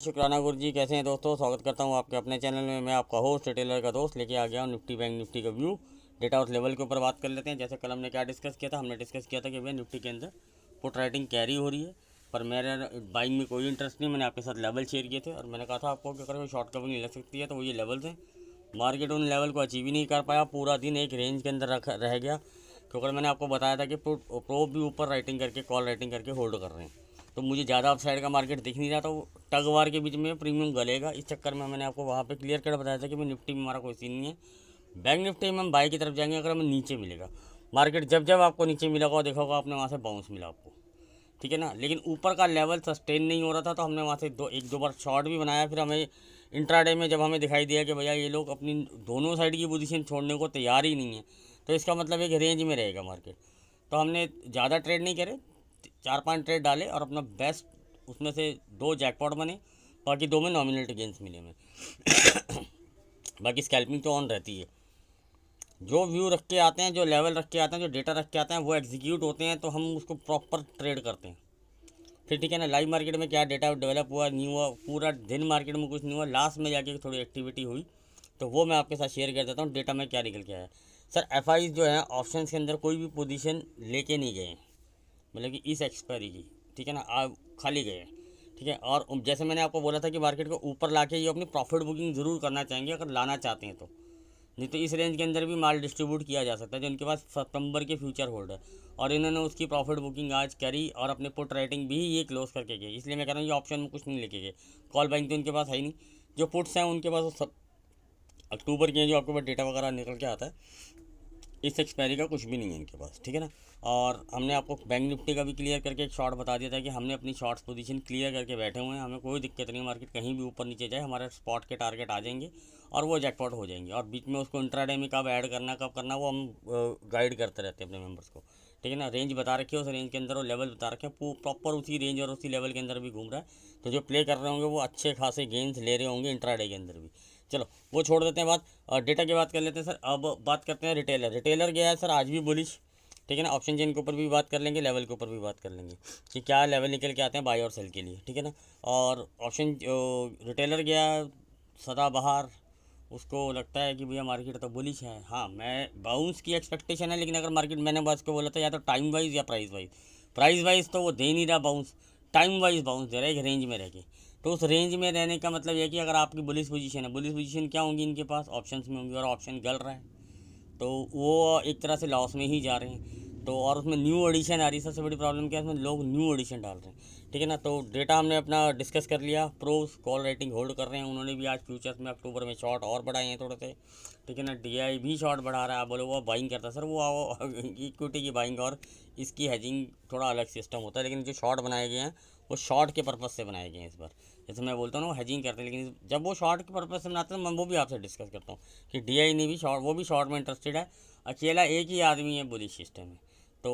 शुक्राना गुरु जी, कैसे हैं दोस्तों। स्वागत करता हूं आपके अपने चैनल में। मैं आपका होस्ट रिटेलर का दोस्त लेके आ गया हूं निफ्टी बैंक निफ्टी का व्यू। डेटा हाउस लेवल के ऊपर बात कर लेते हैं। जैसे कल हमने क्या डिस्कस किया था, हमने डिस्कस किया था कि भैया निफ्टी के अंदर पुट राइटिंग कैरी हो रही है, पर मेरे बाइंग में कोई इंटरेस्ट नहीं। मैंने आपके साथ लेवल शेयर किए थे और मैंने कहा था आपको कि अगर कोई शॉर्ट कवरिंग लग सकती है तो वो ये लेवल्स हैं। मार्केट उन लेवल को अचीव ही नहीं कर पाया, पूरा दिन एक रेंज के अंदर रह गया, क्योंकि मैंने आपको बताया था कि प्रो भी ऊपर राइटिंग करके कॉल राइटिंग करके होल्ड कर रहे हैं। तो मुझे ज़्यादा अपसाइड का मार्केट दिख नहीं रहा था। वो टग वार के बीच में प्रीमियम गलेगा, इस चक्कर में मैंने आपको वहाँ पे क्लियर कट बताया था कि भाई निफ्टी में हमारा कोई सीन नहीं है। बैंक निफ्टी में हम बाई की तरफ जाएंगे अगर हमें नीचे मिलेगा मार्केट। जब जब आपको नीचे मिला होगा देखा होगा आपने, वहाँ से बाउंस मिला आपको, ठीक है ना। लेकिन ऊपर का लेवल सस्टेन नहीं हो रहा था, तो हमने वहाँ से एक दो बार शॉर्ट भी बनाया। फिर हमें इंट्राडे में जब हमें दिखाई दिया कि भैया ये लोग अपनी दोनों साइड की पोजीशन छोड़ने को तैयार ही नहीं है, तो इसका मतलब एक रेंज में रहेगा मार्केट। तो हमने ज़्यादा ट्रेड नहीं करे, 4-5 ट्रेड डाले और अपना बेस्ट उसमें से 2 जैकपॉट बने, बाकी 2 में नॉमिनल गेंस मिले हमें। बाकी स्कैल्पिंग तो ऑन रहती है। जो व्यू रख के आते हैं, जो लेवल रख के आते हैं, जो डेटा रख के आते हैं, वो एग्जीक्यूट होते हैं, तो हम उसको प्रॉपर ट्रेड करते हैं। फिर ठीक है ना, लाइव मार्केट में क्या डेटा डेवलप हुआ नहीं हुआ, पूरा दिन मार्केट में कुछ नहीं हुआ, लास्ट में जाके थोड़ी एक्टिविटी हुई, तो वो मैं आपके साथ शेयर कर देता हूँ डेटा में क्या निकल के आया। सर एफ जो है ऑप्शन के अंदर कोई भी पोजीशन लेके नहीं गए, मतलब कि इस एक्सपायरी की, ठीक है ना, आप खाली गए, ठीक है। और जैसे मैंने आपको बोला था कि मार्केट को ऊपर लाके ये अपनी प्रॉफिट बुकिंग ज़रूर करना चाहेंगे अगर लाना चाहते हैं तो, नहीं तो इस रेंज के अंदर भी माल डिस्ट्रीब्यूट किया जा सकता है जो इनके पास सितंबर के फ्यूचर होल्ड है। और इन्होंने उसकी प्रॉफिट बुकिंग आज करी और अपने पुट राइटिंग भी ये क्लोज करके गए। इसलिए मैं कह रहा हूँ ये ऑप्शन में कुछ नहीं लेके गए। कॉल बाइंग तो उनके पास है ही नहीं। जो पुट्स हैं उनके पास वो सब अक्टूबर के हैं, जो आपके पास डेटा वगैरह निकल के आता है। इस एक्सपायरी का कुछ भी नहीं है इनके पास, ठीक है ना। और हमने आपको बैंक निफ्टी का भी क्लियर करके एक शॉर्ट बता दिया था कि हमने अपनी शॉर्ट्स पोजीशन क्लियर करके बैठे हुए हैं। हमें कोई दिक्कत नहीं है, मार्केट कहीं भी ऊपर नीचे जाए हमारे स्पॉट के टारगेट आ जाएंगे और वो जैकपॉट हो जाएंगे। और बीच में उसको इंट्राडे में कब ऐड करना कब करना वो हम गाइड करते रहते हैं अपने मेंबर्स को, ठीक है ना। रेंज बता रखी है, उस रेंज के अंदर वो लेवल बता रखे हैं, प्रॉपर उसी रेंज और उसी लेवल के अंदर भी घूम रहा है। तो जो प्ले कर रहे होंगे वो अच्छे खासे गेंस ले रहे होंगे इंट्राडे के अंदर भी। चलो वो छोड़ देते हैं बात, और डेटा की बात कर लेते हैं सर। अब बात करते हैं रिटेलर। रिटेलर गया है सर आज भी बुलिश, ठीक है ना। ऑप्शन चेन के ऊपर भी बात कर लेंगे, लेवल के ऊपर भी बात कर लेंगे कि क्या लेवल निकल के आते हैं बाई और सेल के लिए, ठीक है ना। और ऑप्शन रिटेलर गया सदाबहार, उसको लगता है कि भैया मार्केट तो बुलिश है। हाँ, मैं बाउंस की एक्सपेक्टेशन है, लेकिन अगर मार्केट, मैंने बस को बोला था या तो टाइम वाइज या प्राइस वाइज। प्राइस वाइज तो वो दे नहीं रहा बाउंस, टाइम वाइज बाउंस दे रहा है एक रेंज में रह के। तो उस रेंज में रहने का मतलब यह कि अगर आपकी बुलिश पोजीशन है, बुलिश पोजीशन क्या होंगी इनके पास, ऑप्शंस में होंगी, और ऑप्शन गल रहा है तो वो एक तरह से लॉस में ही जा रहे हैं। तो और उसमें न्यू एडिशन आ रही है। सबसे बड़ी प्रॉब्लम क्या है, उसमें लोग न्यू एडिशन डाल रहे हैं, ठीक है ना। तो डेटा हमने अपना डिस्कस कर लिया। प्रोस कॉल रेटिंग होल्ड कर रहे हैं, उन्होंने भी आज फ्यूचर्स में अक्टूबर में शॉर्ट और बढ़ाए हैं थोड़े से, ठीक है ना। डीआई भी शॉर्ट बढ़ा रहा है। आप बोले वो बाइंग करता है, सर वो इक्विटी की बाइंग और इसकी हैजिंग थोड़ा अलग सिस्टम होता है, लेकिन जो शॉर्ट बनाए गए हैं वो शॉर्ट के पर्पज़ से बनाए गए हैं इस बार। जैसे मैं बोलता हूँ ना वो हैजिंग करते हैं, लेकिन जब वो शॉर्ट के पर्पज़ से बनाते हैं मैं वो भी आपसे डिस्कस करता हूँ कि डीआई ने भी शॉर्ट, वो भी शॉर्ट में इंटरेस्टेड है। अकेला एक ही आदमी है बुलिश सिस्टम में। तो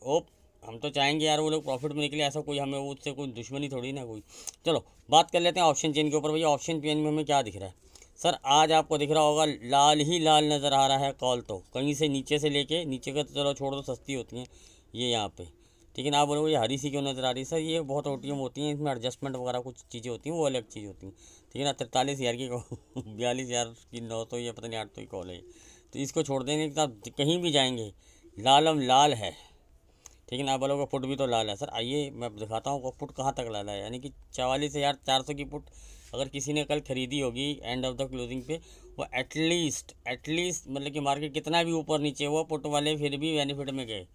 होप, हम तो चाहेंगे यार वो लोग प्रॉफिट में निकले, ऐसा कोई हमें उससे कोई दुश्मनी थोड़ी ना कोई। चलो बात कर लेते हैं ऑप्शन चेन के ऊपर। भैया ऑप्शन चेन में हमें क्या दिख रहा है सर, आज आपको दिख रहा होगा लाल ही लाल नज़र आ रहा है कॉल। तो कहीं से नीचे से लेके नीचे का तो चलो छोड़ दो, सस्ती होती हैं ये यहाँ पे, ठीक है ना। आप बोलोगे ये हरी सी क्यों नज़र आ रही है, सर ये बहुत ओटीएम होती हैं, इसमें एडजस्टमेंट वगैरह कुछ चीज़ें होती हैं, वो अलग चीज़ होती हैं, ठीक है ना। 43,000 की 42,000 की 900 या पता नहीं 800 की कॉल है, तो इसको छोड़ देंगे कि आप कहीं भी जाएंगे लालम लाल है, ठीक है ना। आप बोलोगे पुट भी तो लाल है, सर आइए मैं दिखाता हूँ पुट कहाँ तक लाल है। यानी कि 44,400 की पुट अगर किसी ने कल ख़रीदी होगी एंड ऑफ द क्लोजिंग पे, वो एटलीस्ट मतलब कि मार्केट कितना भी ऊपर नीचे हुआ, पुट वाले फिर भी बेनिफिट में गए।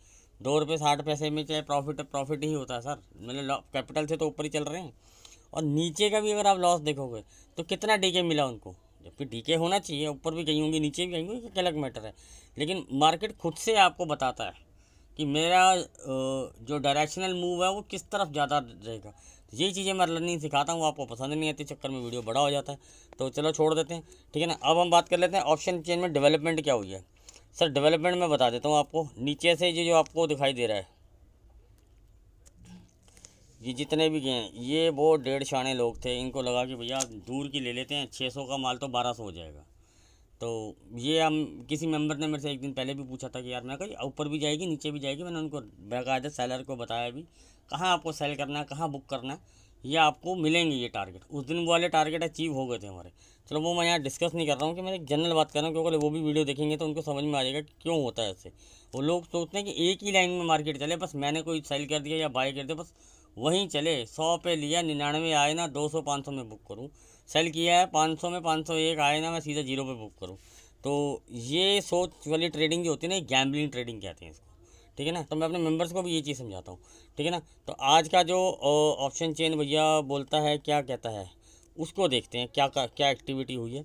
2 रुपये 60 पैसे में चाहे प्रॉफिट ही होता है सर, मतलब कैपिटल से तो ऊपर ही चल रहे हैं। और नीचे का भी अगर आप लॉस देखोगे तो कितना डीके मिला उनको, जबकि डीके होना चाहिए, ऊपर भी गई होंगी नीचे भी गई होंगी, अलग मैटर है। लेकिन मार्केट खुद से आपको बताता है कि मेरा जो डायरेक्शनल मूव है वो किस तरफ ज़्यादा रहेगा। तो यही चीज़ें मैं लर्निंग सिखाता हूँ, आपको पसंद नहीं आती, चक्कर में वीडियो बड़ा हो जाता है, तो चलो छोड़ देते हैं, ठीक है ना। अब हम बात कर लेते हैं ऑप्शन चेन में डेवलपमेंट क्या हुई है। सर डेवलपमेंट मैं बता देता हूँ आपको, नीचे से जो आपको दिखाई दे रहा है, ये जितने भी गए हैं ये वो 1.5 लोग थे, इनको लगा कि भैया दूर की ले लेते हैं, 600 का माल तो 1200 हो जाएगा। तो ये हम किसी मेंबर ने मेरे से एक दिन पहले भी पूछा था कि यार, मैं कहा ऊपर भी जाएगी नीचे भी जाएगी। मैंने उनको बाकायदा सेलर को बताया भी कहाँ आपको सेल करना है, कहाँ बुक करना है, ये आपको मिलेंगे ये टारगेट। उस दिन वो वाले टारगेट अचीव हो गए थे हमारे। चलो वो मैं यहाँ डिस्कस नहीं कर रहा हूँ, कि मैं एक जनरल बात कर रहा हूँ, क्योंकि वो भी वीडियो देखेंगे तो उनको समझ में आ जाएगा कि क्यों होता है ऐसे। वो लोग सोचते हैं कि एक ही लाइन में मार्केट चले, बस मैंने कोई सेल कर दिया या बाय कर दिया, बस वहीं चले। 100 पे लिया, 99 आए ना 200 500 में बुक करूँ, सेल किया है 500 में 501 आए ना मैं सीधा 0 पे बुक करूँ। तो ये सोच वाली ट्रेडिंग जो होती है ना, गैम्बलिंग ट्रेडिंग कहते हैं इसको, ठीक है ना। तो मैं अपने मेंबर्स को भी ये चीज़ समझाता हूँ, ठीक है ना। तो आज का जो ऑप्शन चेन भैया बोलता है, क्या कहता है, उसको देखते हैं क्या एक्टिविटी हुई है।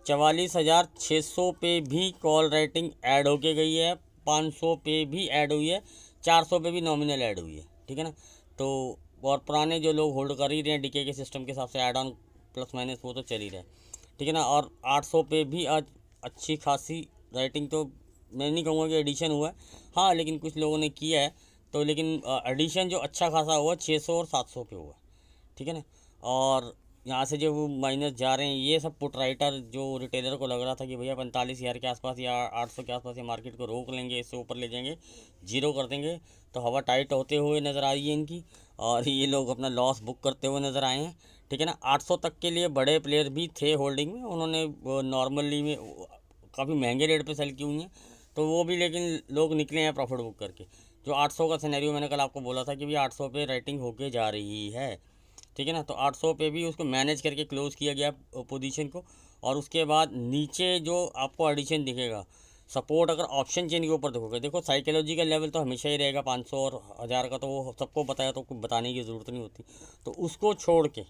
44,600 पे भी कॉल राइटिंग ऐड होके गई है, 500 पे भी ऐड हुई है, 400 पे भी नॉमिनल ऐड हुई है, ठीक है ना। तो और पुराने जो लोग होल्ड कर ही रहे हैं डीके के सिस्टम के हिसाब से, ऐड ऑन प्लस माइनस वो तो चल ही रहा है, ठीक है ना। और 800 पे भी आज अच्छी खासी राइटिंग, तो मैं नहीं कहूँगा कि एडिशन हुआ है, हाँ, लेकिन कुछ लोगों ने किया है। तो लेकिन एडिशन जो अच्छा खासा हुआ 600 और 700 पे हुआ, ठीक है ना। और यहाँ से जो वो माइनस जा रहे हैं, ये सब पुट राइटर जो रिटेलर को लग रहा था कि भैया 45,000 के आसपास या 800 के आसपास ये मार्केट को रोक लेंगे, इससे ऊपर ले जाएंगे, जीरो कर देंगे, तो हवा टाइट होते हुए नज़र आ रही है इनकी, और ये लोग अपना लॉस बुक करते हुए नज़र आए हैं, ठीक है ना। 800 तक के लिए बड़े प्लेयर भी थे होल्डिंग में, उन्होंने नॉर्मली में काफ़ी महंगे रेट पे सेल की हुई हैं, तो वो भी, लेकिन लोग निकले हैं प्रॉफिट बुक करके। जो 800 का सिनेरियो मैंने कल आपको बोला था कि भैया 800 पे रेटिंग होके जा रही है, ठीक है ना। तो 800 पे भी उसको मैनेज करके क्लोज़ किया गया पोजीशन को। और उसके बाद नीचे जो आपको एडिशन दिखेगा, सपोर्ट अगर ऑप्शन चेन के ऊपर देखोगे, देखो साइकोलॉजिकल लेवल तो हमेशा ही रहेगा 500 और 1000 का, तो वो सबको पता है, तो कुछ बताने की ज़रूरत नहीं होती। तो उसको छोड़ के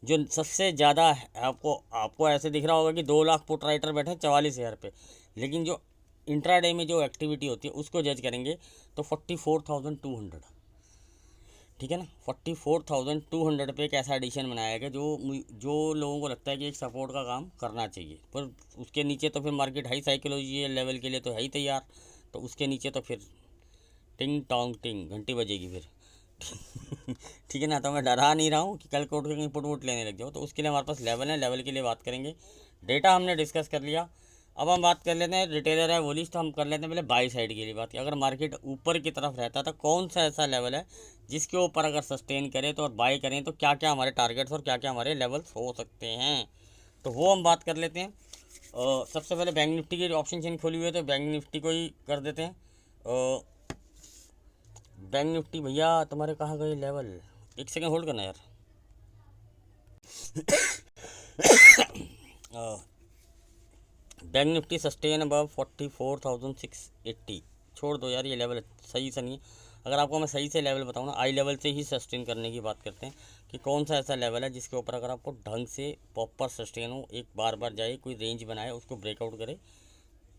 जो सबसे ज़्यादा आपको आपको ऐसे दिख रहा होगा कि 2 लाख पुट राइटर बैठे हैं 44,000 पे, लेकिन जो इंट्राडे में जो एक्टिविटी होती है उसको जज करेंगे तो 44,200, ठीक है ना। 44,200 पे एक ऐसा एडिशन बनाया गया जो लोगों को लगता है कि एक सपोर्ट का काम करना चाहिए, पर उसके नीचे तो फिर मार्केट हाई साइकोलॉजी लेवल के लिए तो है ही तैयार, तो उसके नीचे तो फिर टिंग टोंग टिंग घंटी बजेगी फिर। ठीक है ना। तो मैं डरा नहीं रहा हूँ कि कल को उठ के कहीं पुट वुट लेने लग जाओ, तो उसके लिए हमारे पास लेवल है, लेवल के लिए बात करेंगे। डेटा हमने डिस्कस कर लिया, अब हम बात कर लेते हैं रिटेलर है वोलिश, तो हम कर लेते हैं पहले बाई साइड के लिए बात कि अगर मार्केट ऊपर की तरफ रहता तो कौन सा ऐसा लेवल है जिसके ऊपर अगर सस्टेन करें तो और बाई करें तो क्या क्या हमारे टारगेट्स और क्या क्या हमारे लेवल्स हो सकते हैं, तो वो हम बात कर लेते हैं। सबसे पहले बैंक निफ्टी की ऑप्शन चेन खोली हुई है, तो बैंक निफ्टी को ही कर देते हैं। बैंक निफ्टी भैया तुम्हारे कहाँ गए लेवल, एक सेकंड होल्ड करना यार। बैंक निफ्टी सस्टेन अबव 44,680, छोड़ दो यार, ये लेवल सही से नहीं है। अगर आपको मैं सही से लेवल बताऊँ ना, आई लेवल से ही सस्टेन करने की बात करते हैं कि कौन सा ऐसा लेवल है जिसके ऊपर अगर आपको ढंग से प्रॉपर सस्टेन हो, एक बार बार जाए, कोई रेंज बनाए, उसको ब्रेकआउट करे,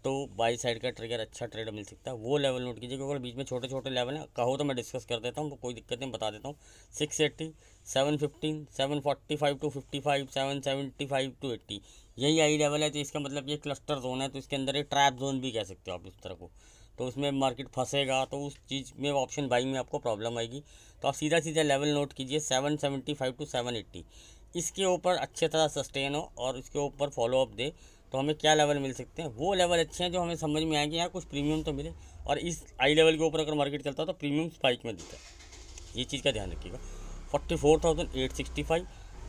तो बाई साइड का ट्रिगर अच्छा ट्रेड मिल सकता है, वो लेवल नोट कीजिए। क्योंकि बीच में छोटे छोटे लेवल हैं, कहो तो मैं डिस्कस कर देता हूँ, कोई दिक्कत नहीं, बता देता हूँ। 680, 715, 745 टू 55, 775 टू 80, यही आई लेवल है। तो इसका मतलब ये क्लस्टर जोन है, तो इसके अंदर एक ट्रैप जोन भी कह सकते हो आप इस तरह को। तो उसमें मार्केट फंसेगा तो उस चीज़ में ऑप्शन बाइंग में आपको प्रॉब्लम आएगी। तो आप सीधा सीधा लेवल नोट कीजिए 775 टू 780, इसके ऊपर अच्छे तरह सस्टेन हो और इसके ऊपर फॉलोअप दे, तो हमें क्या लेवल मिल सकते हैं, वो लेवल अच्छे हैं जो हमें समझ में आएंगे, यहाँ कुछ प्रीमियम तो मिले। और इस आई लेवल के ऊपर अगर मार्केट चलता है तो प्रीमियम स्पाइक में देता है, ये चीज़ का ध्यान रखिएगा। 44,865,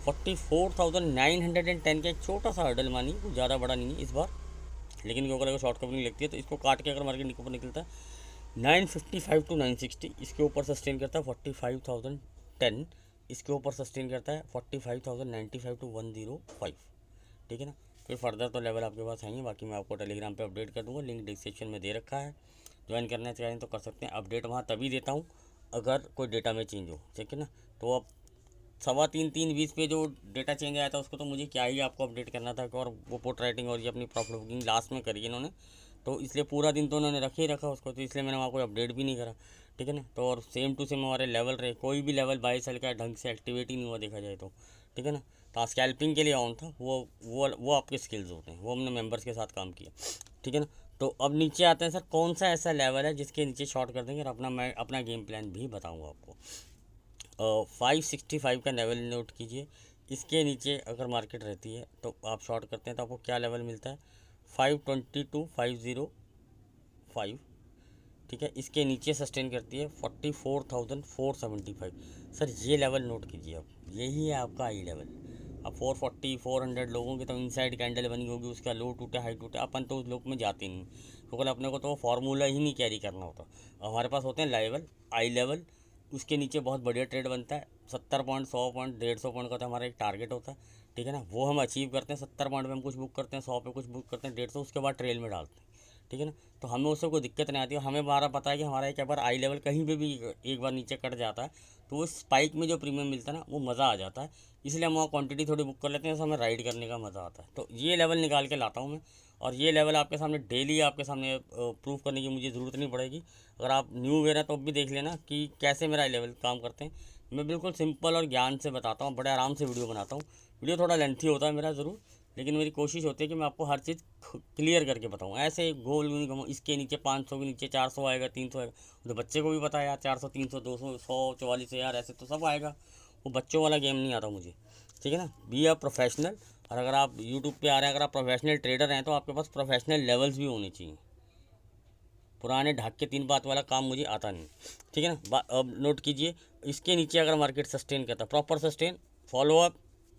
44,910 का एक छोटा सा हर्डल मानिए, कुछ ज़्यादा बड़ा नहीं है इस बार, लेकिन क्योंकि अगर शॉर्ट कवरिंग लगती है तो इसको काट के अगर मार्केट ऊपर निकलता है 955 टू 960, इसके ऊपर सस्टेन करता है 45,010, इसके ऊपर सस्टेन करता है 45,095 टू 105, ठीक है ना। फिर फर्दर तो लेवल आपके पास आएंगे, बाकी मैं आपको टेलीग्राम पे अपडेट कर दूंगा, लिंक डिस्क्रिप्शन में दे रखा है, ज्वाइन करना चाहें तो कर सकते हैं। अपडेट वहाँ तभी देता हूँ अगर कोई डेटा में चेंज हो, ठीक है ना। तो अब 3:15-3:20 पे जो डेटा चेंज आया था उसको तो मुझे क्या ही आपको अपडेट करना था, और वो पोर्ट राइटिंग और ये अपनी प्रॉफिट बुकिंग लास्ट में करी इन्होंने, तो इसलिए पूरा दिन तो उन्होंने रख ही रखा उसको, तो इसलिए मैंने वहाँ कोई अपडेट भी नहीं करा, ठीक है ना। तो और सेम टू सेम हमारे लेवल रहे, कोई भी लेवल 22 साल का ढंग से एक्टिवेट ही नहीं हुआ देखा जाए तो, ठीक है ना। तो स्कैल्पिंग के लिए ऑन था, वो आपके स्किल्स होते हैं, वो हमने मेंबर्स के साथ काम किया, ठीक है ना। तो अब नीचे आते हैं, सर कौन सा ऐसा लेवल है जिसके नीचे शॉर्ट कर देंगे, और मैं अपना गेम प्लान भी बताऊँगा आपको। 565 का लेवल नोट कीजिए, इसके नीचे अगर मार्केट रहती है तो आप शॉर्ट करते हैं तो आपको क्या लेवल मिलता है, 520 टू 505, ठीक है। इसके नीचे सस्टेन करती है 44,475, सर ये लेवल नोट कीजिए आप, यही है आपका आई लेवल। अब 440 400 लोगों की तो इनसाइड कैंडल बनी होगी, उसका लो टूटे हाई टूटे, अपन तो उस लोग में जाते नहीं, क्योंकि अपने को तो वो फार्मूला ही नहीं कैरी करना होता। हमारे पास होते हैं लेवल, आई लेवल, उसके नीचे बहुत बढ़िया ट्रेड बनता है। 70 पॉइंट, 100 पॉइंट, 150 पॉइंट का तो हमारा एक टारगेट होता है, ठीक है ना, वो हम अचीव करते हैं। 70 पॉइंट पे हम कुछ बुक करते हैं, 100 पे कुछ बुक करते हैं, 150 उसके बाद ट्रेल में डालते हैं, ठीक है ना। तो हमें उससे कोई दिक्कत नहीं आती है। हमें हमारा पता है कि हमारा एक बार आई लेवल कहीं पे भी एक बार नीचे कट जाता है तो वो स्पाइक में जो प्रीमियम मिलता है ना, वो मज़ा आ जाता है। इसलिए हम वहाँ क्वांटिटी थोड़ी बुक कर लेते हैं, जैसे हमें राइड करने का मज़ा आता है। तो ये लेवल निकाल के लाता हूँ मैं, और ये लेवल आपके सामने डेली आपके सामने प्रूफ करने की मुझे ज़रूरत नहीं पड़ेगी। अगर आप न्यू वेयर हैं तो भी देख लेना कि कैसे मेरा आई लेवल काम करते हैं। मैं बिल्कुल सिंपल और ज्ञान से बताता हूँ, बड़े आराम से वीडियो बनाता हूँ। वीडियो थोड़ा लेंथी होता है मेरा ज़रूर, लेकिन मेरी कोशिश होती है कि मैं आपको हर चीज़ क्लियर करके बताऊँ। ऐसे गोल नहीं कहूँ इसके नीचे 500 के नीचे 400 आएगा, 300 आएगा, तो बच्चे को भी पता है यार 400 300 200 100 44 यार ऐसे तो सब आएगा। वो बच्चों वाला गेम नहीं आता मुझे, ठीक है ना। Be a professional. और अगर आप यूट्यूब पे आ रहे हैं, अगर आप प्रोफेशनल ट्रेडर हैं, तो आपके पास प्रोफेशनल लेवल्स भी होने चाहिए। पुराने ढाक के 3 बात वाला काम मुझे आता नहीं, ठीक है ना। अब नोट कीजिए, इसके नीचे अगर मार्केट सस्टेन करता, proper sustain, follow up,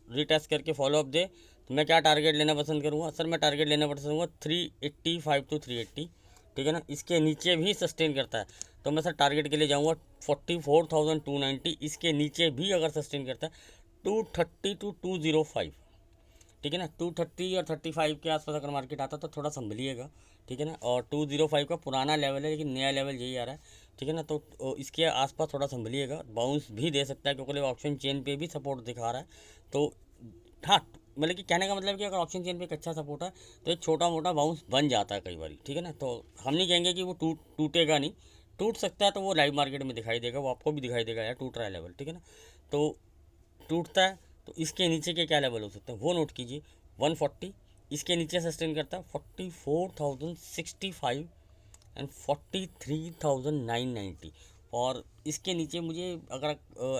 retest करके फॉलो अप दे, तो मैं क्या टारगेट लेना पसंद करूँगा सर? मैं टारगेट लेना पसंद करूँगा 385 to 380, ठीक है ना। इसके नीचे भी सस्टेन करता है तो मैं सर टारगेट के लिए जाऊँगा 44,290। इसके नीचे भी अगर सस्टेन करता है 230 to 205, ठीक है ना। 230 और 35 के आसपास अगर मार्केट आता तो थोड़ा संभलिएगा, ठीक है ना। और 205 का पुराना लेवल है, लेकिन नया लेवल यही आ रहा है, ठीक है ना। तो इसके आसपास थोड़ा संभलिएगा। बाउंस भी दे सकता है क्योंकि ऑप्शन चेन पे भी सपोर्ट दिखा रहा है। तो हाँ, मतलब कि कहने का मतलब कि अगर ऑप्शन चेन पे एक अच्छा सपोर्ट है तो एक छोटा मोटा बाउंस बन जाता है कई बार, ठीक है ना। तो हम नहीं कहेंगे कि वो टूटेगा नहीं, टूट सकता है, तो वो लाइव मार्केट में दिखाई देगा, वो आपको भी दिखाई देगा यार टूट रहा है लेवल, ठीक है ना। तो टूटता है तो इसके नीचे के क्या लेवल हो सकते हैं वो नोट कीजिए। 140 इसके नीचे सस्टेन करता है, 44,065 एंड 43,990। और इसके नीचे मुझे अगर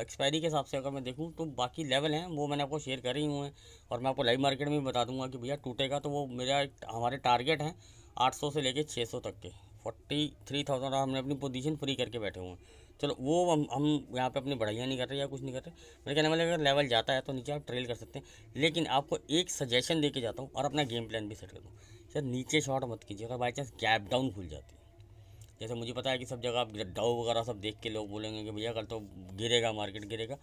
एक्सपायरी के हिसाब से अगर मैं देखूं तो बाकी लेवल हैं वो मैंने आपको शेयर करे ही हुए हैं, और मैं आपको लाइव मार्केट में भी बता दूंगा कि भैया टूटेगा तो वो मेरा हमारे टारगेट हैं 800 से लेके 600 तक के, 43,000 हमने अपनी पोजीशन फ्री करके बैठे हुए हैं। चलो वो हम यहाँ पे अपनी बढ़ाइयाँ नहीं कर रहे या कुछ नहीं कर रहे। मेरे कहने वाले अगर लेवल जाता है तो नीचे आप ट्रेल कर सकते हैं, लेकिन आपको एक सजेशन दे के जाता हूँ और अपना गेम प्लान भी सेट कर दूँ। सर नीचे शॉर्ट मत कीजिए, अगर बाई चांस गैप डाउन खुल जाती है। जैसे मुझे पता है कि सब जगह आप डाउ वगैरह सब देख के लोग बोलेंगे कि भैया कल तो गिरेगा, मार्केट गिरेगा।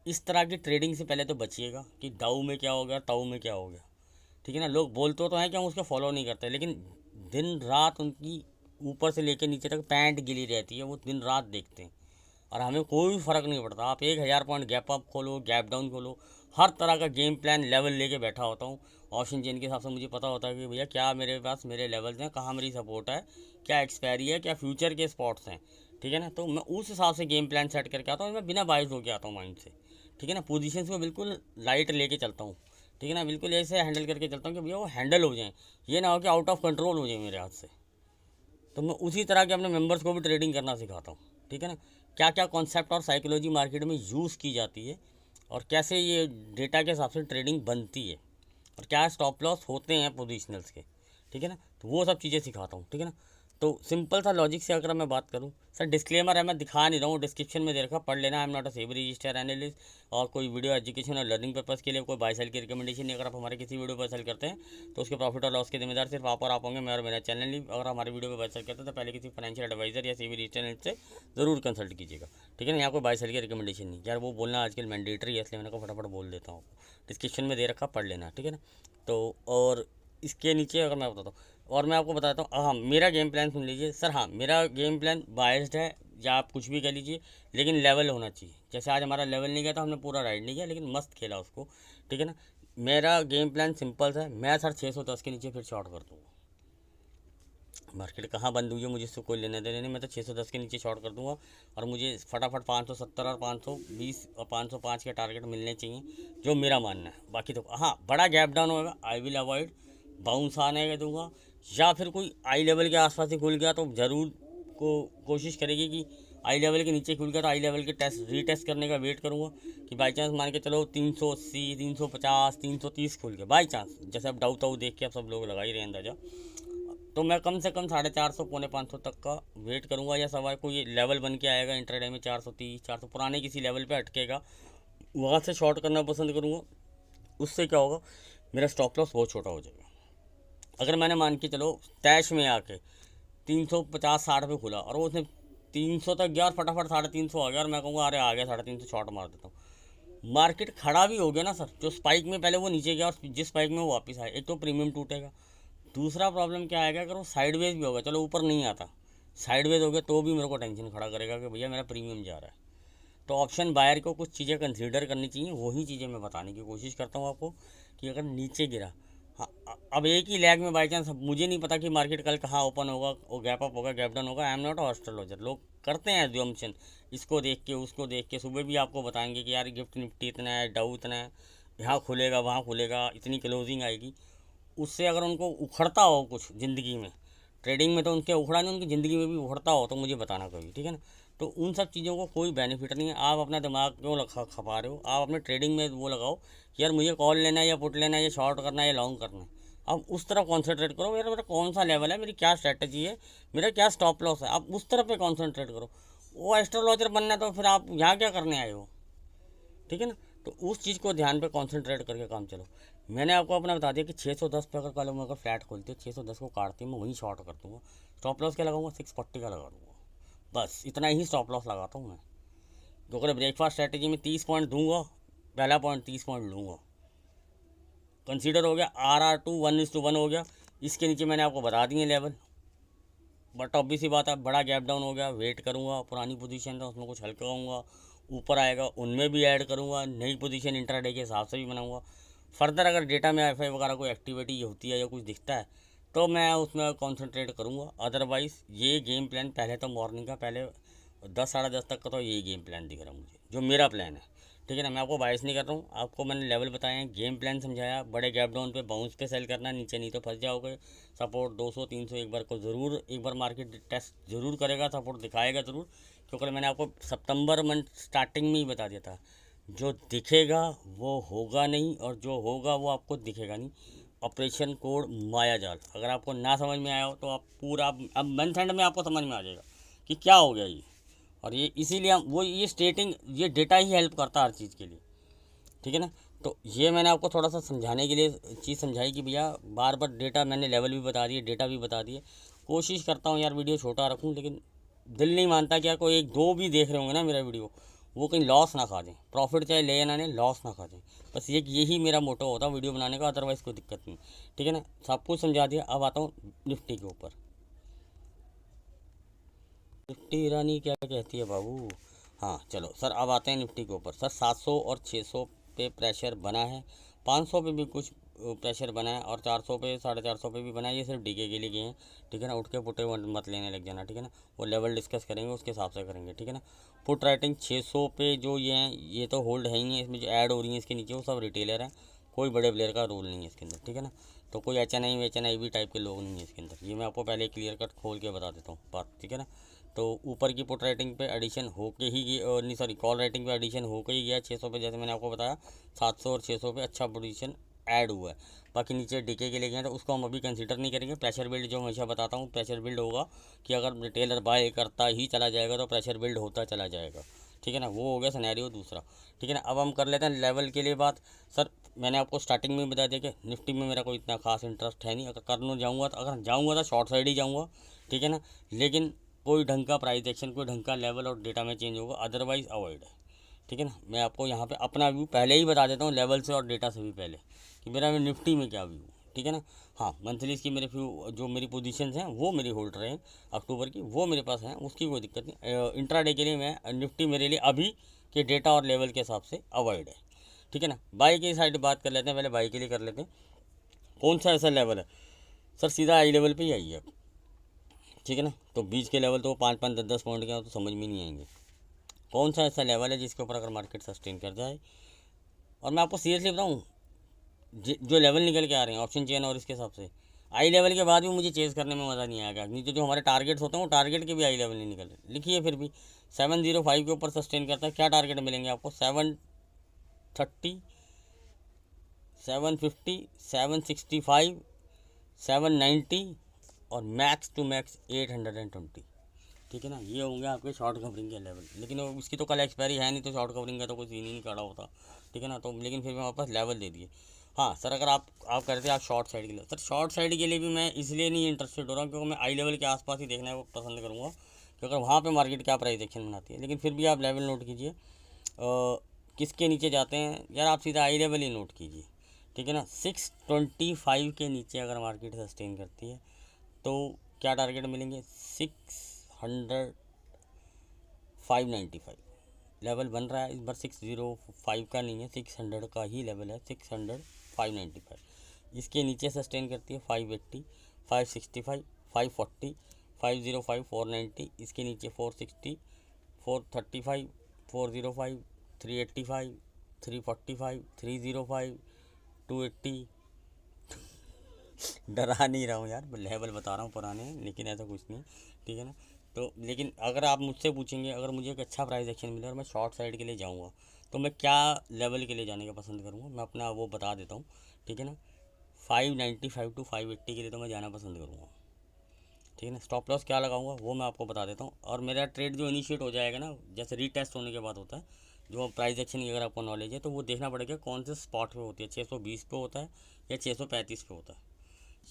इस तरह की ट्रेडिंग से पहले तो बचिएगा कि डाउ में क्या हो गया, ताऊ में क्या हो गया, ठीक है ना। लोग बोलते तो हैं कि हम उसको फॉलो नहीं करते, लेकिन दिन रात उनकी ऊपर से लेकर नीचे तक पैंट गिली रहती है, वो दिन रात देखते हैं, और हमें कोई फ़र्क नहीं पड़ता। आप 1,000 पॉइंट गैप अप खोलो, गैप डाउन खोलो, हर तरह का गेम प्लान लेवल लेके बैठा होता हूँ। ऑप्शन चेन के हिसाब से मुझे पता होता है कि भैया क्या मेरे पास मेरे लेवल्स हैं, कहाँ मेरी सपोर्ट है, क्या एक्सपायरी है, क्या फ्यूचर के स्पॉट्स हैं, ठीक है ना। तो मैं उस हिसाब से गेम प्लान सेट करके आता हूँ, मैं बिना बाइस होकर आता हूँ माइंड से, ठीक है ना। पोजीशंस को बिल्कुल लाइट लेके चलता हूँ, ठीक है ना। बिल्कुल ऐसे हैंडल करके चलता हूँ कि भैया वो हैंडल हो जाए, ये ना हो कि आउट ऑफ कंट्रोल हो जाए मेरे हाथ से। तो मैं उसी तरह के अपने मेंबर्स को भी ट्रेडिंग करना सिखाता हूँ, ठीक है ना। क्या क्या कॉन्सेप्ट और साइकोलॉजी मार्केट में यूज़ की जाती है, और कैसे ये डेटा के हिसाब से ट्रेडिंग बनती है, और क्या स्टॉप लॉस होते हैं पोजिशनल्स के, ठीक है ना। तो वो सब चीज़ें सिखाता हूँ, ठीक है ना। तो सिंपल सा लॉजिक से अगर मैं बात करूँ, सर डिस्क्लेमर है, मैं दिखा नहीं रहा हूँ, डिस्क्रिप्शन में दे रखा, पढ़ लेना। I am not a SEBI register analyst, और कोई वीडियो एजुकेशन और लर्निंग पर्पज़ के लिए कोई बाय सेल की रिकमेंडेशन नहीं। अगर आप हमारे किसी वीडियो पर सेल करते हैं तो उसके प्रॉफिट और लॉस के जिम्मेदार सिर्फ आप और आप होंगे, मैं और मेरा चैनल नहीं। अगर हमारे वीडियो पर बाय सेल करते हैं तो पहले किसी फाइनेंशियल एडवाइजर या सेबी रजिस्टर से ज़रूर कंसल्ट कीजिएगा, ठीक है ना। यहाँ कोई बाय सेल की रिकमेंडेशन नहीं, यार वो बोलना आजकल मैंडेटरी है, इसलिए मैंने को फटाफट बोल देता हूँ। डिस्क्रिप्शन में दे रखा, पढ़ लेना, ठीक है ना। तो और इसके नीचे अगर मैं बताता हूँ, और मैं आपको बताता हूँ, हाँ मेरा गेम प्लान सुन लीजिए सर। हाँ मेरा गेम प्लान बायस्ड है, या आप कुछ भी कह लीजिए, लेकिन लेवल होना चाहिए। जैसे आज हमारा लेवल नहीं गया तो हमने पूरा राइड नहीं किया, लेकिन मस्त खेला उसको, ठीक है ना। मेरा गेम प्लान सिंपल है, मैं सर 610 के नीचे फिर शॉर्ट कर दूँगा। मार्केट कहाँ बंद हुई है मुझे इससे कोई लेने देने नहीं, मैं तो 610 के नीचे शॉर्ट कर दूंगा, और मुझे फटाफट 570 और 520 और 505 के टारगेट मिलने चाहिए, जो मेरा मानना है। बाकी तो हाँ बड़ा गैप डाउन होगा, आई विल अवॉइड, बाउंस आने के दूंगा, या फिर कोई आई लेवल के आसपास ही खुल गया तो ज़रूर कोशिश करेगी कि आई लेवल के नीचे खुल गया तो आई लेवल के टेस्ट रीटेस्ट करने का वेट करूँगा, कि बाई चांस मान के चलो 380 350 330 खुल गया बाई चांस, जैसे अब डाउट देख के अब सब लोग लगा ही रहे अंदाजा, तो मैं कम से कम 450 पौने 500 तक का वेट करूंगा, या सवाल कोई लेवल बन के आएगा इंटरडे में 430 400 पुराने किसी लेवल पे अटकेगा, वहाँ से शॉर्ट करना पसंद करूँगा। उससे क्या होगा, मेरा स्टॉप लॉस बहुत छोटा हो जाएगा। अगर मैंने मान के चलो तैश में आके 350-60 पे खुला और वो उसने 300 तक गया और फटाफट 350 आ गया और मैं कहूँगा अरे आ गया 350 शॉर्ट मार देता हूँ, मार्केट खड़ा भी हो गया ना सर, जो स्पाइक में पहले वो नीचे गया और जिस स्पाइक में वो वापस आया, एक तो प्रीमियम टूटेगा। दूसरा प्रॉब्लम क्या आएगा, अगर वो साइडवेज भी होगा, चलो ऊपर नहीं आता, साइडवेज हो गया तो भी मेरे को टेंशन खड़ा करेगा कि भैया मेरा प्रीमियम जा रहा है। तो ऑप्शन बायर को कुछ चीज़ें कंसीडर करनी चाहिए, वही चीज़ें मैं बताने की कोशिश करता हूँ आपको कि अगर नीचे गिरा, हाँ अब एक ही लैग में बाई चांस, मुझे नहीं पता कि मार्केट कल कहाँ ओपन होगा, वो गैप अप होगा, गैप डाउन होगा, आई एम नॉट एस्ट्रोलॉजर। लोग करते हैं एज्यूम्पशन, इसको देख के उसको देख के, सुबह भी आपको बताएंगे कि यार गिफ्ट निफ्टी इतना है, डाउ इतना है, यहाँ खुलेगा वहाँ खुलेगा, इतनी क्लोजिंग आएगी। उससे अगर उनको उखड़ता हो कुछ ज़िंदगी में, ट्रेडिंग में तो उनके उखड़ा नहीं, उनकी ज़िंदगी में भी उखड़ता हो तो मुझे बताना कभी, ठीक है ना। तो उन सब चीज़ों को कोई बेनिफिट नहीं है। आप अपना दिमाग क्यों खपा रहे हो, आप अपने ट्रेडिंग में वो लगाओ कि यार मुझे कॉल लेना है या पुट लेना है या शॉर्ट करना है या लॉन्ग करना है। आप उस तरफ कॉन्सेंट्रेट करो, मेरा मेरा कौन सा लेवल है, मेरी क्या स्ट्रैटेजी है, मेरा क्या स्टॉप लॉस है, आप उस तरफ पे कॉन्सेंट्रेट करो। वो एस्ट्रोलॉजर बनना है तो फिर आप यहाँ क्या करने आए हो, ठीक है ना। तो उस चीज़ को ध्यान पे कंसंट्रेट करके काम चलो। मैंने आपको अपना बता दिया कि 610 पे अगर कल अगर फ्लैट खोलती है, 610 को काटती है, मैं वहीं शॉर्ट कर दूँगा। स्टॉप लॉस क्या लगाऊंगा, 640 का लगा दूँगा, बस इतना ही स्टॉप लॉस लगाता हूँ मैं। तो अगर ब्रेकफास्ट स्ट्रैटेजी में 30 पॉइंट दूंगा, पहला पॉइंट 30 पॉइंट लूँगा, कंसीडर हो गया। RR2 1:1 हो गया। इसके नीचे मैंने आपको बता दिए लेवल, बट ऑब्वियस सी बात है, बड़ा गैप डाउन हो गया, वेट करूँगा, पुरानी पोजीशन था उसमें कुछ हल्का होऊंगा, ऊपर आएगा उनमें भी ऐड करूँगा, नई पोजीशन इंट्राडे के हिसाब से भी बनाऊँगा। फर्दर अगर डेटा में FI वगैरह कोई एक्टिविटी होती है या कुछ दिखता है तो मैं उसमें कॉन्सेंट्रेट करूँगा। अदरवाइज़ ये गेम प्लान पहले तो मॉर्निंग का पहले 10-10:30 तक का तो ये गेम प्लान दिख रहा है मुझे, जो मेरा प्लान है, ठीक है ना। मैं आपको बाइस नहीं कर रहा हूँ, आपको मैंने लेवल बताए हैं, गेम प्लान समझाया। बड़े गैप डाउन पे बाउंस पे सेल करना, नीचे नहीं तो फंस जाओगे। सपोर्ट 200-300 एक बार को ज़रूर, एक बार मार्केट टेस्ट ज़रूर करेगा, सपोर्ट दिखाएगा ज़रूर, क्योंकि मैंने आपको सितंबर मंथ स्टार्टिंग में ही बता दिया था, जो दिखेगा वो होगा नहीं और जो होगा वो आपको दिखेगा नहीं। ऑपरेशन कोड माया जाल, अगर आपको ना समझ में आया हो तो आप पूरा अब मंथ एंड में आपको समझ में आ जाएगा कि क्या हो गया ये। और ये इसीलिए हम वो ये स्टेटिंग, ये डेटा ही हेल्प करता है हर चीज़ के लिए, ठीक है ना। तो ये मैंने आपको थोड़ा सा समझाने के लिए चीज़ समझाई कि भैया बार बार डेटा, मैंने लेवल भी बता दिए, डेटा भी बता दिए। कोशिश करता हूँ यार वीडियो छोटा रखूँ, लेकिन दिल नहीं मानता कि यार कोई एक दो भी देख रहे होंगे ना मेरा वीडियो, वो कहीं लॉस ना खा जाए, प्रॉफिट चाहे ले या ना ले, लॉस ना खा जाए। बस यही मेरा मोटो होता है वीडियो बनाने का, अदरवाइज़ कोई दिक्कत नहीं, ठीक है ना। सब कुछ समझा दिया। अब आता हूँ निफ्टी के ऊपर। निफ्टी रानी क्या कहती है बाबू। हाँ चलो सर, अब आते हैं निफ्टी के ऊपर। सर 700 और 600 पे प्रेशर बना है, 500 पे भी कुछ प्रेशर बना है और 400 पे 450 पे भी बना है। ये सिर्फ डीके के लिए गए हैं, ठीक है ना। उठ के पुटे मत लेने लग जाना, ठीक है ना। वो लेवल डिस्कस करेंगे उसके हिसाब से करेंगे, ठीक है ना। पुट राइटिंग 600 पे जो ये हैं, ये तो होल्ड है ही नहीं, इसमें जो ऐड हो रही है इसके नीचे वो सब रिटेलर है, कोई बड़े प्लेयर का रोल नहीं है इसके अंदर, ठीक है ना। तो कोई HNI भी टाइप के लोग नहीं है इसके अंदर, ये मैं आपको पहले क्लियर कट खोल के बता देता हूँ बात, ठीक है ना। तो ऊपर की पुट राइटिंग पे एडिशन होके ही नहीं सॉरी, कॉल राइटिंग पे एडिशन होके ही गया 600 पे, जैसे मैंने आपको बताया 700 और 600 पे अच्छा पोजीशन ऐड हुआ है। बाकी नीचे डीके के लिए गए तो उसको हम अभी कंसीडर नहीं करेंगे। प्रेशर बिल्ड जो हमेशा बताता हूँ, प्रेशर बिल्ड होगा कि अगर रिटेलर बाय करता ही चला जाएगा तो प्रेशर बिल्ड होता चला जाएगा, ठीक है ना। वो हो गया सिनेरियो दूसरा, ठीक है ना। अब हम कर लेते हैं लेवल के लिए बात। सर मैंने आपको स्टार्टिंग में बता दिया कि निफ्टी में मेरा कोई इतना खास इंटरेस्ट है नहीं, अगर करने जाऊँगा तो, अगर जाऊँगा तो शॉर्ट साइड ही जाऊँगा, ठीक है ना। लेकिन कोई ढंग का प्राइस एक्शन, कोई ढंग का लेवल और डेटा में चेंज होगा, अदरवाइज़ अवॉइड है, ठीक है ना। मैं आपको यहाँ पे अपना व्यू पहले ही बता देता हूँ, लेवल से और डेटा से भी पहले, कि मेरा निफ्टी में क्या व्यू, ठीक है ना। हाँ मंथलीज की मेरे व्यू, जो मेरी पोजीशंस हैं वो मेरी होल्ड रहे हैं अक्टूबर की, वो मेरे पास हैं, उसकी कोई दिक्कत नहीं। इंट्राडे के लिए मैं निफ्टी मेरे लिए अभी के डेटा और लेवल के हिसाब से अवॉइड है, ठीक है ना। बाई की साइड बात कर लेते हैं, पहले बाई के लिए कर लेते हैं। कौन सा ऐसा लेवल है सर, सीधा आई लेवल पे ही आइए, ठीक है ना। तो बीच के लेवल तो 5-5, 10-10 पॉइंट के तो समझ में नहीं आएंगे। कौन सा ऐसा लेवल है जिसके ऊपर अगर मार्केट सस्टेन कर जाए, और मैं आपको सीरियसली बताऊँ, जो लेवल निकल के आ रहे हैं ऑप्शन चेन और इसके हिसाब से, आई लेवल के बाद भी मुझे चेज़ करने में मज़ा नहीं आएगा। नहीं तो जो हमारे टारगेट्स होते हैं वो टारगेट के भी आई लेवल नहीं निकल रहे। लिखिए फिर भी 705 के ऊपर सस्टेन करता है, क्या टारगेट मिलेंगे आपको, 730, 750, 765, 790 और मैक्स टू मैक्स 820। ठीक है ना। ये होंगे आपके शॉर्ट कवरिंग के लेवल, लेकिन उसकी तो कल एक्सपायरी है नहीं, तो शॉर्ट कवरिंग का तो कोई सीन ही नहीं खड़ा होता, ठीक है ना। तो लेकिन फिर मेरे पास लेवल दे दिए। हाँ सर, अगर आप कह रहे थे आप शॉर्ट साइड के लिए, सर शॉर्ट साइड के लिए भी मैं इसलिए नहीं इंटरेस्टेड हो रहा हूँ क्योंकि मैं आई लेवल के आसपास ही देखना पसंद करूँगा, क्योंकि वहाँ पे मार्केट क्या प्राइस एक्शन बनाती है। लेकिन फिर भी आप लेवल नोट कीजिए, किसके नीचे जाते हैं यार, आप सीधा आई लेवल ही नोट कीजिए, ठीक है ना। 625 के नीचे अगर मार्केट सस्टेन करती है तो क्या टारगेट मिलेंगे, 595 लेवल बन रहा है इस बार। 605 का नहीं है, 600 का ही लेवल है, 600 595। इसके नीचे सस्टेन करती है 580, 565, 540, 505, 490। इसके नीचे 460, 435, 405, 385, 345, 305, 280। डरा नहीं रहा हूँ यार, लेवल बता रहा हूँ पुराने हैं, लेकिन ऐसा कुछ नहीं, ठीक है ना। तो लेकिन अगर आप मुझसे पूछेंगे, अगर मुझे एक अच्छा प्राइस एक्शन मिले और मैं शॉर्ट साइड के लिए जाऊँगा तो मैं क्या लेवल के लिए जाने का पसंद करूँगा, मैं अपना वो बता देता हूँ, ठीक है ना। 595 टू 580 के लिए तो मैं जाना पसंद करूँगा, ठीक है ना। स्टॉप लॉस क्या लगाऊंगा वो मैं आपको बता देता हूँ। और मेरा ट्रेड जो इनिशिएट हो जाएगा ना, जैसे रीटेस्ट होने के बाद होता है, जो प्राइस एक्शन की अगर आपको नॉलेज है तो वो देखना पड़ेगा कौन से स्पॉट पे होती है, 620 पे होता है या 635 पे होता है।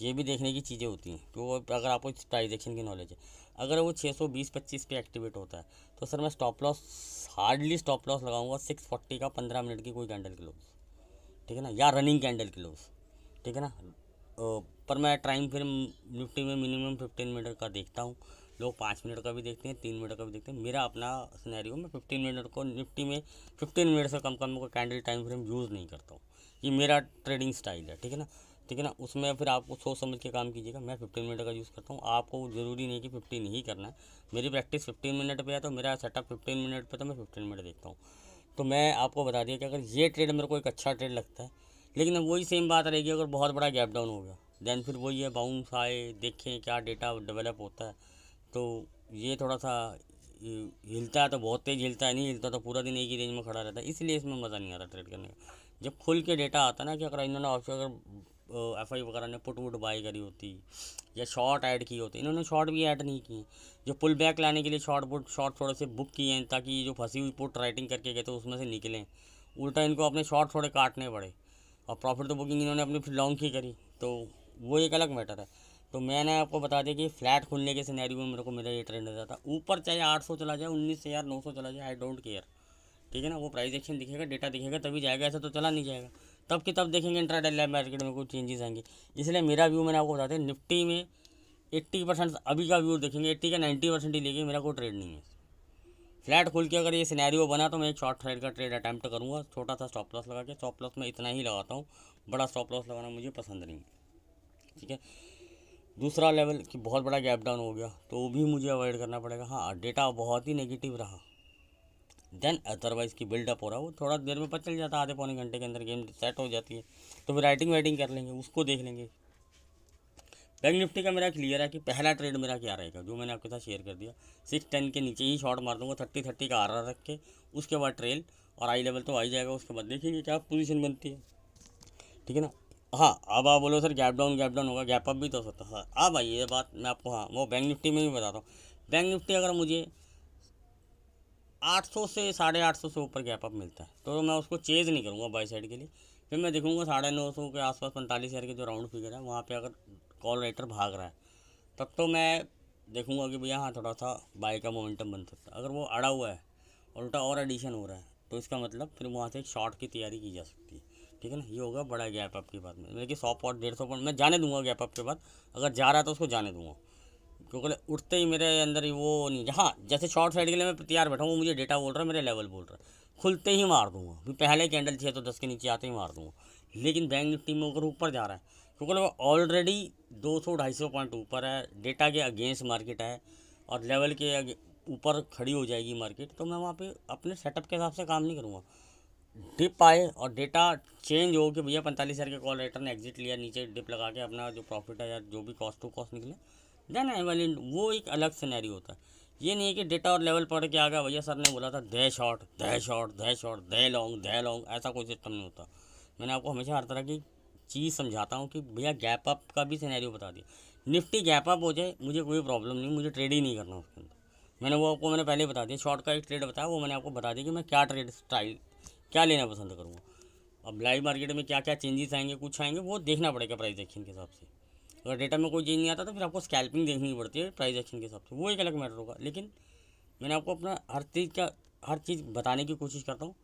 ये भी देखने की चीज़ें होती हैं कि वो, अगर आपको प्राइस एक्शन की नॉलेज है, अगर वो 620-25 पे एक्टिवेट होता है तो सर मैं stop loss, hardly stop loss लगाऊंगा 640 का 15 मिनट की कोई कैंडल क्लोज, ठीक है ना, या रनिंग कैंडल क्लोज, ठीक है ना। पर मैं टाइम फ्रेम निफ्टी में मिनिमम 15 मिनट का देखता हूँ। लोग 5 मिनट का भी देखते हैं, 3 मिनट का भी देखते हैं। मेरा अपना सिनेरियो में 15 मिनट को निफ्टी में 15 मिनट से कम कोई कैंडल टाइम फ्रेम यूज़ नहीं करता हूँ। ये मेरा ट्रेडिंग स्टाइल है, ठीक है ना, ठीक है ना। उसमें फिर आपको सोच समझ के काम कीजिएगा। मैं 15 मिनट का यूज़ करता हूँ, आपको ज़रूरी नहीं कि 15 ही करना है। मेरी प्रैक्टिस 15 मिनट पे है तो मेरा सेटअप 15 मिनट पे, तो मैं 15 मिनट देखता हूँ। तो मैं आपको बता दिया कि अगर ये ट्रेड मेरे को एक अच्छा ट्रेड लगता है, लेकिन वही सेम बात रहेगी, अगर बहुत बड़ा गैप डाउन हो गया देन फिर वही है, बाउंस आए, देखें क्या डेटा डेवलप होता है। तो ये थोड़ा सा हिलता है तो बहुत तेज़ हिलता है, नहीं हिलता तो पूरा दिन एक ही रेंज में खड़ा रहता है, इसलिए इसमें मज़ा नहीं आता ट्रेड करने का। जब खुल के डेटा आता ना कि अगर इन्होंने ऑप्शन, अगर एफ आई वगैरह ने पुट वुट बाई करी होती या शॉर्ट ऐड की होती, इन्होंने शॉर्ट भी ऐड नहीं की। जो पुल बैक लाने के लिए शॉर्ट थोड़े से बुक किए हैं ताकि जो फंसी हुई पुट राइटिंग करके गए थे उसमें से निकलें, उल्टा इनको अपने शॉर्ट थोड़े काटने पड़े। और प्रॉफिट तो बुकिंग इन्होंने अपनी फिर लॉन्ग की करी, तो वो एक अलग मैटर है। तो मैंने आपको बता दिया कि फ्लैट खुलने के सिनेरियो में मेरे को मेरा ये ट्रेंड रहता था, ऊपर चाहे 800 चला जाए, 19,900 चला जाए, आई डोंट केयर, ठीक है ना। वो प्राइस एक्शन दिखेगा, डेटा दिखेगा तभी जाएगा, ऐसा तो चला नहीं जाएगा। तब कि तब देखेंगे इंट्राडे मार्केट में कुछ चेंजेस आएंगे। इसलिए मेरा व्यू मैंने आपको बता दिया, निफ्टी में 80% अभी का व्यू देखेंगे, 80 का 90% ही लेंगे, मेरा कोई ट्रेड नहीं है। फ्लैट खुल के अगर ये सिनेरियो बना तो मैं एक शॉर्ट साइड का ट्रेड अटैम्प्ट करूँगा, छोटा सा स्टॉप लॉस लगा के। स्टॉप लॉस मैं इतना ही लगाता हूँ, बड़ा स्टॉप लॉस लगाना मुझे पसंद नहीं है, ठीक है। दूसरा लेवल कि बहुत बड़ा गैप डाउन हो गया तो वो भी मुझे अवॉइड करना पड़ेगा। हाँ, डेटा बहुत ही नेगेटिव रहा देन अदरवाइज़ की बिल्डअप हो रहा है, वो थोड़ा देर में पता चल जाता है, आधे पौने घंटे के अंदर गेम सेट हो जाती है, तो फिर राइटिंग वाइटिंग कर लेंगे, उसको देख लेंगे। बैंक निफ्टी का मेरा क्लियर है कि पहला ट्रेड मेरा क्या रहेगा, जो मैंने आपके साथ शेयर कर दिया। 610 के नीचे ही शॉर्ट मार दूंगा, 30-30 का आर रख के, उसके बाद ट्रेल और आई लेवल तो आ ही जाएगा, उसके बाद देखेंगे क्या पोजीशन बनती है, ठीक है ना। हाँ, अब आप बोलो सर गैप डाउन होगा, गैप अप भी तो हो सकता है। अब आइए ये बात मैं आपको, हाँ वो बैंक निफ्टी में भी बताता हूँ। बैंक निफ्टी अगर मुझे 800 से 850 से ऊपर गैप अप मिलता है तो मैं उसको चेज़ नहीं करूँगा बाई साइड के लिए। फिर मैं देखूँगा 950 के आसपास 45,000 के जो राउंड फिगर है वहाँ पे अगर कॉल राइटर भाग रहा है तब तो मैं देखूँगा कि भैया हाँ थोड़ा सा बाई का मोमेंटम बन सकता है। अगर वो अड़ा हुआ है और उल्टा और एडिशन हो रहा है तो इसका मतलब फिर वहाँ से एक शॉर्ट की तैयारी की जा सकती है, ठीक है ना। ये होगा बड़ा गैप अप के बाद में, मतलब कि 100 पॉइंट 150 पॉइंट मैं जाने दूंगा गैप अप के बाद। अगर जा रहा है तो उसको जाने दूंगा, क्योंकि उठते ही मेरे अंदर ही वो नहीं, हाँ जैसे शॉर्ट साइड के लिए मैं तैयार बैठा हूँ, वो मुझे डेटा बोल रहा है, मेरे लेवल बोल रहा है, खुलते ही मार दूंगा, फिर पहले कैंडल 610 के नीचे आते ही मार दूंगा। लेकिन बैंक निफ्टी में अगर ऊपर जा रहा है क्योंकि वो ऑलरेडी 200-250 पॉइंट ऊपर है, डेटा के अगेंस्ट मार्केट है और लेवल के ऊपर खड़ी हो जाएगी मार्केट, तो मैं वहाँ पे अपने सेटअप के हिसाब से काम नहीं करूँगा। डिप आए और डेटा चेंज हो कि भैया 45,000 के कॉल राइटर ने एग्जिट लिया, नीचे डिप लगा के अपना जो प्रॉफिट है या जो भी कॉस्ट टू कॉस्ट निकले, देन आई वाली वो एक अलग सिनेरियो होता है। ये नहीं है कि डेटा और लेवल पढ़ के आ गया, भैया सर ने बोला था दे शॉर्ट दे शॉर्ट दे शॉर्ट दे लॉन्ग, ऐसा कोई सिस्टम नहीं होता। मैंने आपको हमेशा हर तरह की चीज़ समझाता हूँ कि भैया गैप अप का भी सिनेरियो बता दिया। निफ्टी गैप अप हो जाए मुझे कोई प्रॉब्लम नहीं, मुझे ट्रेड ही नहीं करना उसके अंदर, मैंने पहले ही बता दिया, शॉर्ट का एक ट्रेड बताया, वो मैंने आपको बता दिया कि मैं क्या ट्रेड स्टाइल क्या लेना पसंद करूँगा। अब लाइव मार्केट में क्या क्या चेंजेस आएंगे, कुछ आएंगे, वो देखना पड़ेगा प्राइस एक्शन के हिसाब से। अगर डेटा में कोई चेंज नहीं आता तो फिर आपको स्कैल्पिंग देखनी पड़ती है प्राइस एक्शन के हिसाब से, वो एक अलग मैटर होगा। लेकिन मैंने आपको अपना हर चीज़ बताने की कोशिश करता हूँ।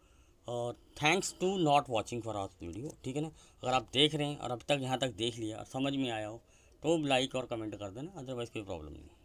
और thanks to not watching for our video, ठीक है ना। अगर आप देख रहे हैं और अब तक यहाँ तक देख लिया और समझ में आया हो तो लाइक और कमेंट कर देना, अदरवाइज़ कोई प्रॉब्लम नहीं।